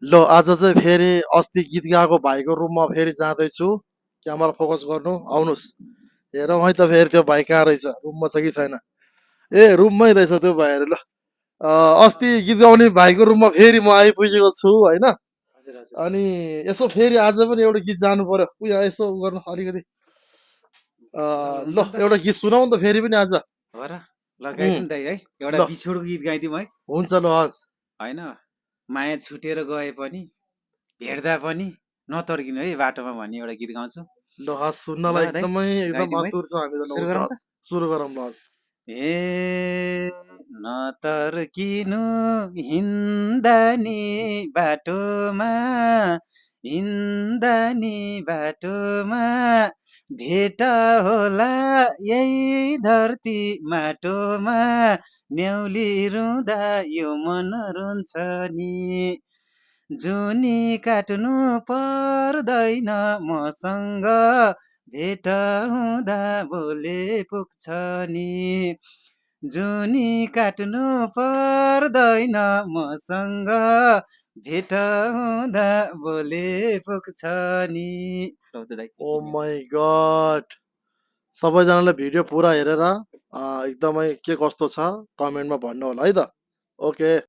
ल आज चाहिँ फेरि अस्ति गीत गाएको भाइको रुममा फेरि जाँदैछु। क्यामेरा फोकस गर्नु, आउनुहोस्। हेरौँ है त फेरि त्यो भाइ कहाँ रहेछ, रुममा छ कि छैन। ए रुममै रहेछ त्यो भाइहरू। ल अस्ति गीत गाउने भाइको रुममा फेरि म आइपुगेको छु होइन। हजुर हजुर अनि यसो फेरि आज पनि एउटा गीत जानु पर्यो। उयो यसो गर्नु अलिकति। ल हुन्छ नि त एउटा गीत सुनाऊ न त फेरि पनि आज। हो र ल गाइदिउँ दाइ है एउटा ल बिछोडको गीत गाइदिउँ है हुन्छ ल हस्। होइन माया छुटेर गए पनि भेट्दा पनि नतर्किनु है बाटोमा भन्ने एउटा गीत गाउँछु ल हस्, ल सुन्नलाई दाइ एकदम गाइदिउँ है आतुर छ हामी त। सुरु हुन्छ गरौँ हस्, त सुरु गरौँ ल हस्। ए नतर्किनु हिँड्दा नि बाटोमा हिँड्दा नि बाटोमा भेट होला यही धरती माटोमा न्याउली रुँदा यो मन रुन्छ नि जुनी काट्नु पर्दैन मसँग भेट हुँदा बोले पुग्छ नि जुनी काट्नु पर्दैन मसँग भेट हुँदा बोले पुग्छ नि लौ त दाइ ओ यति नै हो। My God. सबैजनाले भिडियो पुरा हेरेर एकदमै के कस्तो छ कमेन्टमा भन्नु होला है त। ओके।